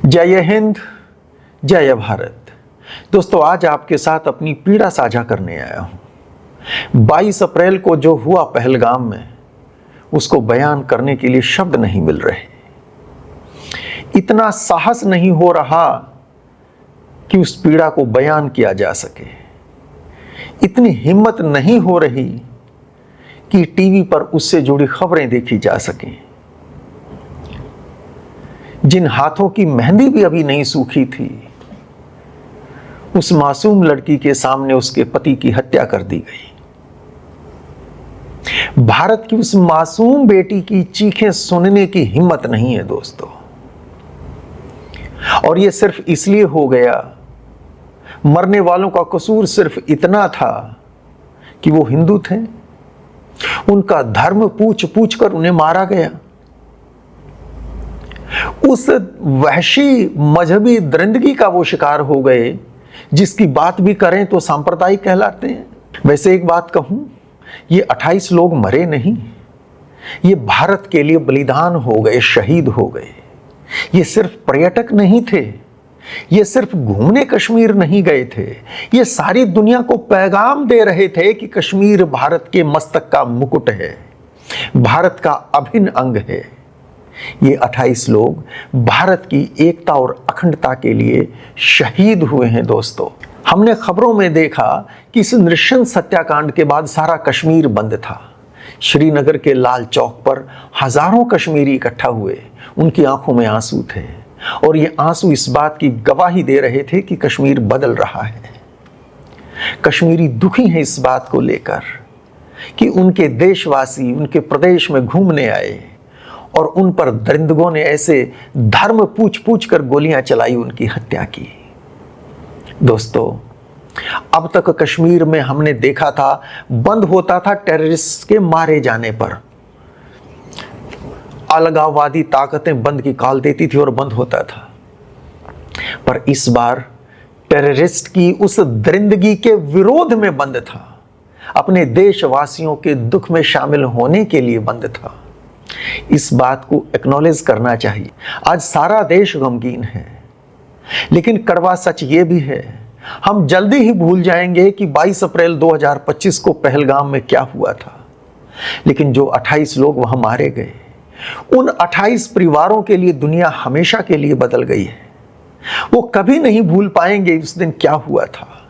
जय हिंद, जय भारत। दोस्तों, आज आपके साथ अपनी पीड़ा साझा करने आया हूं। 22 अप्रैल को जो हुआ पहलगाम में, उसको बयान करने के लिए शब्द नहीं मिल रहे। इतना साहस नहीं हो रहा कि उस पीड़ा को बयान किया जा सके। इतनी हिम्मत नहीं हो रही कि टीवी पर उससे जुड़ी खबरें देखी जा सकें। जिन हाथों की मेहंदी भी अभी नहीं सूखी थी, उस मासूम लड़की के सामने उसके पति की हत्या कर दी गई। भारत की उस मासूम बेटी की चीखें सुनने की हिम्मत नहीं है दोस्तों। और यह सिर्फ इसलिए हो गया, मरने वालों का कसूर सिर्फ इतना था कि वो हिंदू थे। उनका धर्म पूछ पूछ कर उन्हें मारा गया। उस वहशी मजहबी दरिंदगी का वो शिकार हो गए, जिसकी बात भी करें तो सांप्रदायिक कहलाते हैं। वैसे एक बात कहूं, ये 28 लोग मरे नहीं, ये भारत के लिए बलिदान हो गए, शहीद हो गए। ये सिर्फ पर्यटक नहीं थे, ये सिर्फ घूमने कश्मीर नहीं गए थे, ये सारी दुनिया को पैगाम दे रहे थे कि कश्मीर भारत के मस्तक का मुकुट है, भारत का अभिन्न अंग है। ये 28 लोग भारत की एकता और अखंडता के लिए शहीद हुए हैं दोस्तों। हमने खबरों में देखा कि इस नृशंस हत्याकांड के बाद सारा कश्मीर बंद था। श्रीनगर के लाल चौक पर हजारों कश्मीरी इकट्ठा हुए, उनकी आंखों में आंसू थे और ये आंसू इस बात की गवाही दे रहे थे कि कश्मीर बदल रहा है। कश्मीरी दुखी हैं इस बात को लेकर कि उनके देशवासी उनके प्रदेश में घूमने आए और उन पर दरिंदगों ने ऐसे धर्म पूछ पूछ कर गोलियां चलाई, उनकी हत्या की। दोस्तों, अब तक कश्मीर में हमने देखा था बंद होता था टेररिस्ट के मारे जाने पर। अलगाववादी ताकतें बंद की कॉल देती थी और बंद होता था। पर इस बार टेररिस्ट की उस दरिंदगी के विरोध में बंद था, अपने देशवासियों के दुख में शामिल होने के लिए बंद था। इस बात को एक्नॉलेज करना चाहिए। आज सारा देश गमगीन है, लेकिन कड़वा सच ये भी है, हम जल्दी ही भूल जाएंगे कि 22 अप्रैल 2025 को पहलगाम में क्या हुआ था। लेकिन जो 28 लोग वहां मारे गए, उन 28 परिवारों के लिए दुनिया हमेशा के लिए बदल गई है। वो कभी नहीं भूल पाएंगे उस दिन क्या हुआ था।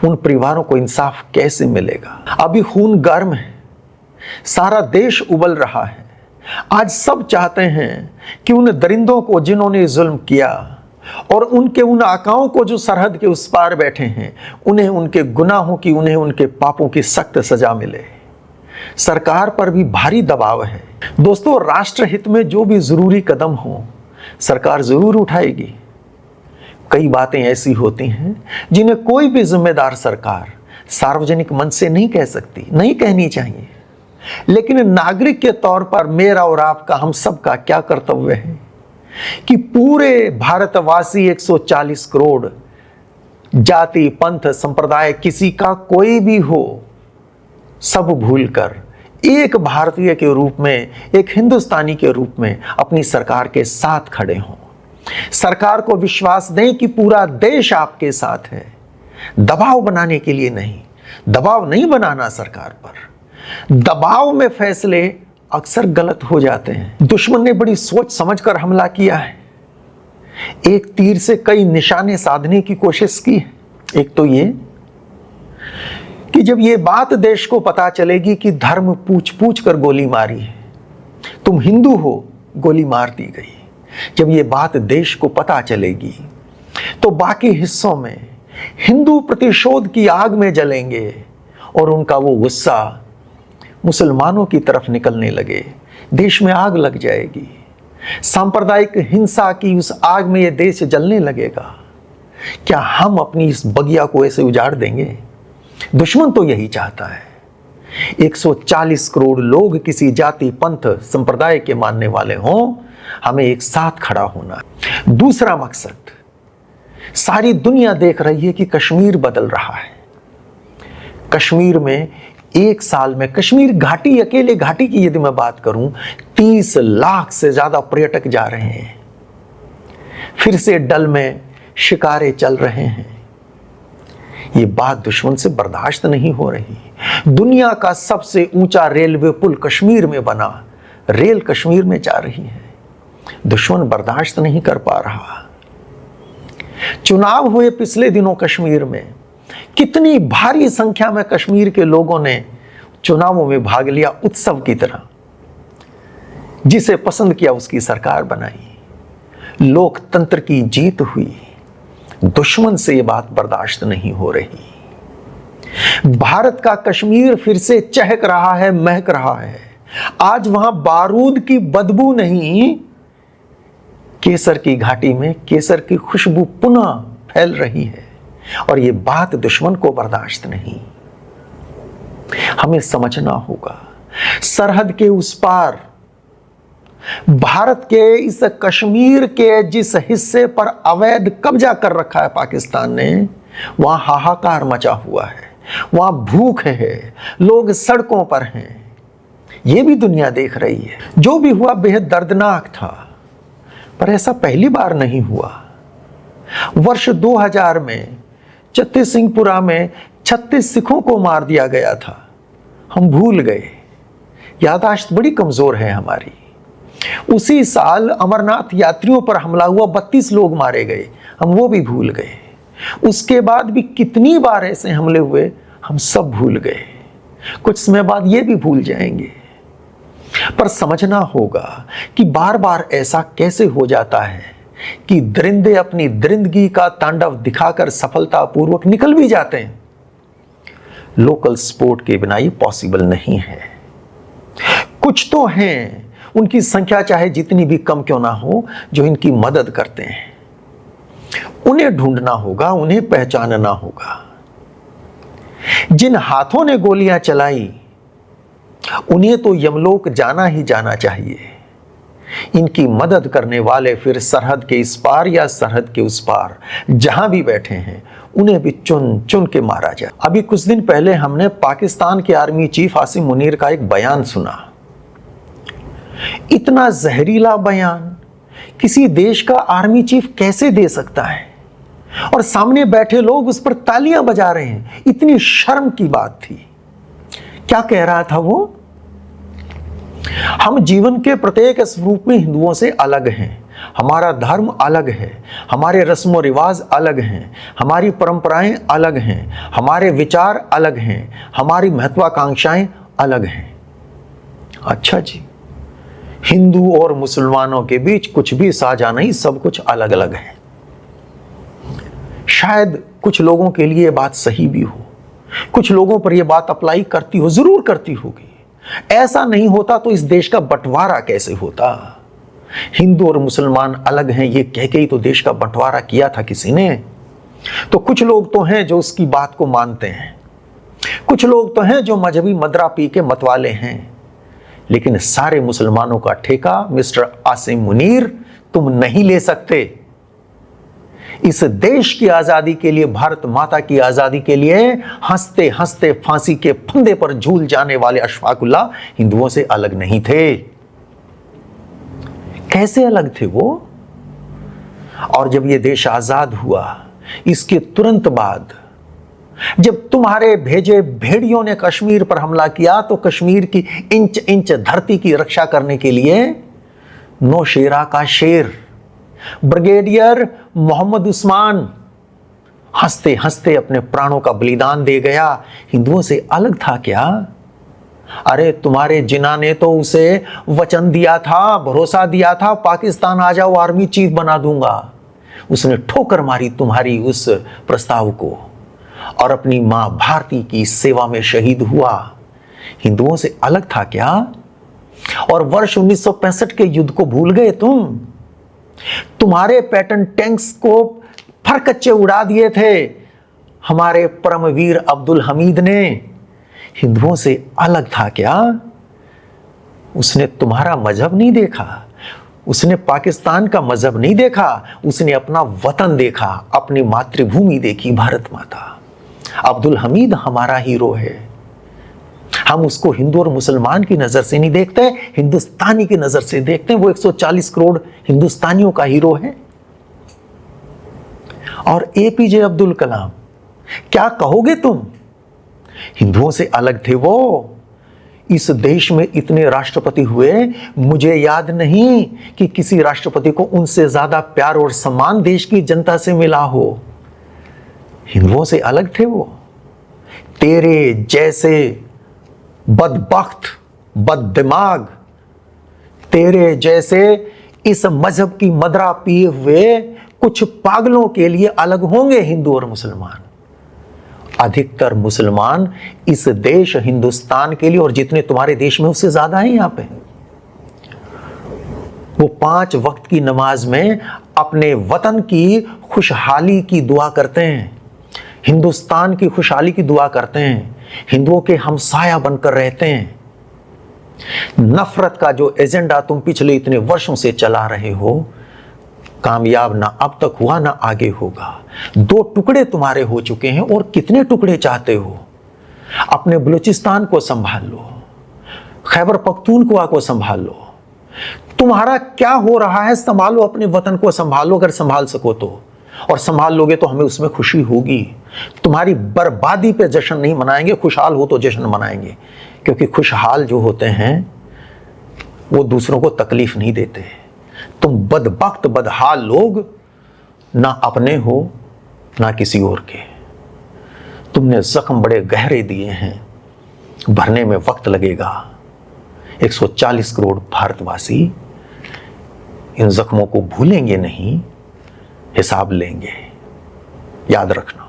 उन परिवारों को इंसाफ कैसे मिलेगा? अभी खून गर्म है, सारा देश उबल रहा है। आज सब चाहते हैं कि उन दरिंदों को जिन्होंने जुल्म किया और उनके उन आकाओं को जो सरहद के उस पार बैठे हैं, उन्हें उनके गुनाहों की, उन्हें उनके पापों की सख्त सजा मिले। सरकार पर भी भारी दबाव है दोस्तों। राष्ट्रहित में जो भी जरूरी कदम हो, सरकार जरूर उठाएगी। कई बातें ऐसी होती हैं जिन्हें कोई भी जिम्मेदार सरकार सार्वजनिक मंच से नहीं कह सकती, नहीं कहनी चाहिए। लेकिन नागरिक के तौर पर मेरा और आपका, हम सबका क्या कर्तव्य है कि पूरे भारतवासी 140 करोड़, जाति पंथ संप्रदाय किसी का कोई भी हो, सब भूलकर एक भारतीय के रूप में, एक हिंदुस्तानी के रूप में अपनी सरकार के साथ खड़े हों। सरकार को विश्वास दें कि पूरा देश आपके साथ है। दबाव बनाने के लिए नहीं, दबाव नहीं बनाना सरकार पर। दबाव में फैसले अक्सर गलत हो जाते हैं। दुश्मन ने बड़ी सोच समझकर हमला किया है। एक तीर से कई निशाने साधने की कोशिश की है। एक तो ये कि जब ये बात देश को पता चलेगी कि धर्म पूछ पूछ कर गोली मारी है, तुम हिंदू हो, गोली मार दी गई। जब ये बात देश को पता चलेगी तो बाकी हिस्सों में हिंदू प्रतिशोध की आग में जलेंगे और उनका वो गुस्सा मुसलमानों की तरफ निकलने लगे। देश में आग लग जाएगी। सांप्रदायिक हिंसा की उस आग में ये देश जलने लगेगा। क्या हम अपनी इस बगिया को ऐसे उजाड़ देंगे? दुश्मन तो यही चाहता है। 140 करोड़ लोग किसी जाति पंथ संप्रदाय के मानने वाले हों, हमें एक साथ खड़ा होना। दूसरा मकसद, सारी दुनिया देख रही है कि कश्मीर बदल रहा है। कश्मीर में एक साल में, कश्मीर घाटी, अकेले घाटी की यदि मैं बात करूं, 30 लाख से ज्यादा पर्यटक जा रहे हैं। फिर से डल में शिकारे चल रहे हैं। ये बात दुश्मन से बर्दाश्त नहीं हो रही। दुनिया का सबसे ऊंचा रेलवे पुल कश्मीर में बना, रेल कश्मीर में जा रही है। दुश्मन बर्दाश्त नहीं कर पा रहा। चुनाव हुए पिछले दिनों कश्मीर में, कितनी भारी संख्या में कश्मीर के लोगों ने चुनावों में भाग लिया, उत्सव की तरह। जिसे पसंद किया उसकी सरकार बनाई, लोकतंत्र की जीत हुई। दुश्मन से यह बात बर्दाश्त नहीं हो रही। भारत का कश्मीर फिर से चहक रहा है, महक रहा है। आज वहां बारूद की बदबू नहीं, केसर की घाटी में केसर की खुशबू पुनः फैल रही है। और यह बात दुश्मन को बर्दाश्त नहीं। हमें समझना होगा, सरहद के उस पार, भारत के इस कश्मीर के जिस हिस्से पर अवैध कब्जा कर रखा है पाकिस्तान ने, वहां हाहाकार मचा हुआ है, वहां भूख है, लोग सड़कों पर हैं। यह भी दुनिया देख रही है। जो भी हुआ बेहद दर्दनाक था, पर ऐसा पहली बार नहीं हुआ। वर्ष 2000 में छत्तीसिंहपुरा में 36 सिखों को मार दिया गया था। हम भूल गए, याददाश्त बड़ी कमजोर है हमारी। उसी साल अमरनाथ यात्रियों पर हमला हुआ, 32 लोग मारे गए, हम वो भी भूल गए। उसके बाद भी कितनी बार ऐसे हमले हुए, हम सब भूल गए। कुछ समय बाद ये भी भूल जाएंगे। पर समझना होगा कि बार बार ऐसा कैसे हो जाता है कि दरिंदे अपनी दरिंदगी का तांडव दिखाकर सफलतापूर्वक निकल भी जाते हैं। लोकल सपोर्ट के बिना ये पॉसिबल नहीं है। कुछ तो हैं, उनकी संख्या चाहे जितनी भी कम क्यों ना हो, जो इनकी मदद करते हैं। उन्हें ढूंढना होगा, उन्हें पहचानना होगा। जिन हाथों ने गोलियां चलाई, उन्हें तो यमलोक जाना ही जाना चाहिए। इनकी मदद करने वाले फिर सरहद के इस पार या सरहद के उस पार जहां भी बैठे हैं, उन्हें भी चुन चुन के मारा जाए। अभी कुछ दिन पहले हमने पाकिस्तान के आर्मी चीफ आसिम मुनीर का एक बयान सुना। इतना जहरीला बयान किसी देश का आर्मी चीफ कैसे दे सकता है? और सामने बैठे लोग उस पर तालियां बजा रहे हैं। इतनी शर्म की बात थी। क्या कह रहा था वो? हम जीवन के प्रत्येक स्वरूप में हिंदुओं से अलग हैं। हमारा धर्म अलग है, हमारे रस्म रिवाज अलग हैं, हमारी परंपराएं अलग हैं, हमारे विचार अलग हैं, हमारी महत्वाकांक्षाएं अलग हैं। अच्छा जी, हिंदू और मुसलमानों के बीच कुछ भी साझा नहीं, सब कुछ अलग अलग है। शायद कुछ लोगों के लिए बात सही भी हो, कुछ लोगों पर यह बात अप्लाई करती हो, जरूर करती होगी। ऐसा नहीं होता तो इस देश का बंटवारा कैसे होता? हिंदू और मुसलमान अलग हैं ये कह के ही तो देश का बंटवारा किया था किसी ने। तो कुछ लोग तो हैं जो उसकी बात को मानते हैं, कुछ लोग तो हैं जो मजहबी मदरा पी के मतवाले हैं। लेकिन सारे मुसलमानों का ठेका मिस्टर आसिम मुनीर तुम नहीं ले सकते। इस देश की आजादी के लिए, भारत माता की आजादी के लिए हंसते हंसते फांसी के फंदे पर झूल जाने वाले अशफाकुल्लाह हिंदुओं से अलग नहीं थे। कैसे अलग थे वो? और जब ये देश आजाद हुआ, इसके तुरंत बाद जब तुम्हारे भेजे भेड़ियों ने कश्मीर पर हमला किया, तो कश्मीर की इंच इंच धरती की रक्षा करने के लिए नौशेरा का शेर ब्रिगेडियर मोहम्मद उस्मान हंसते हंसते अपने प्राणों का बलिदान दे गया। हिंदुओं से अलग था क्या? अरे तुम्हारे जिना ने तो उसे वचन दिया था, भरोसा दिया था, पाकिस्तान आ जाओ आर्मी चीफ बना दूंगा। उसने ठोकर मारी तुम्हारी उस प्रस्ताव को और अपनी मां भारती की सेवा में शहीद हुआ। हिंदुओं से अलग था क्या? और वर्ष 1965 के युद्ध को भूल गए तुम? तुम्हारे पैटर्न टैंक्स को फरकच्चे उड़ा दिए थे हमारे परमवीर अब्दुल हमीद ने। हिंदुओं से अलग था क्या? उसने तुम्हारा मजहब नहीं देखा, उसने पाकिस्तान का मजहब नहीं देखा, उसने अपना वतन देखा, अपनी मातृभूमि देखी, भारत माता। अब्दुल हमीद हमारा हीरो है। हम उसको हिंदू और मुसलमान की नजर से नहीं देखते, हिंदुस्तानी की नजर से देखते हैं। वो 140 करोड़ हिंदुस्तानियों का हीरो है। और एपीजे अब्दुल कलाम, क्या कहोगे तुम? हिंदुओं से अलग थे वो। इस देश में इतने राष्ट्रपति हुए, मुझे याद नहीं कि किसी राष्ट्रपति को उनसे ज्यादा प्यार और सम्मान देश की जनता से मिला हो। हिंदुओं से अलग थे वो। तेरे जैसे बदबख्त, बददिमाग, तेरे जैसे इस मजहब की मदरा पिए हुए कुछ पागलों के लिए अलग होंगे हिंदू और मुसलमान। अधिकतर मुसलमान इस देश हिंदुस्तान के लिए, और जितने तुम्हारे देश में उससे ज्यादा हैं यहां पे, वो 5 वक्त की नमाज में अपने वतन की खुशहाली की दुआ करते हैं, हिंदुस्तान की खुशहाली की दुआ करते हैं, हिंदुओं के हमसाया बनकर रहते हैं। नफरत का जो एजेंडा तुम पिछले इतने वर्षों से चला रहे हो, कामयाब ना अब तक हुआ ना आगे होगा। 2 टुकड़े तुम्हारे हो चुके हैं, और कितने टुकड़े चाहते हो? अपने बलूचिस्तान को संभाल लो, खैबर पख्तूनख्वा को संभाल लो। तुम्हारा क्या हो रहा है संभालो, अपने वतन को संभालो अगर संभाल सको तो, और संभाल लोगे तो हमें उसमें खुशी होगी। तुम्हारी बर्बादी पे जश्न नहीं मनाएंगे, खुशहाल हो तो जश्न मनाएंगे, क्योंकि खुशहाल जो होते हैं वो दूसरों को तकलीफ नहीं देते। तुम बदबख्त बदहाल लोग ना अपने हो ना किसी और के। तुमने जख्म बड़े गहरे दिए हैं, भरने में वक्त लगेगा। 140 करोड़ भारतवासी इन जख्मों को भूलेंगे नहीं, हिसाब लेंगे, याद रखना।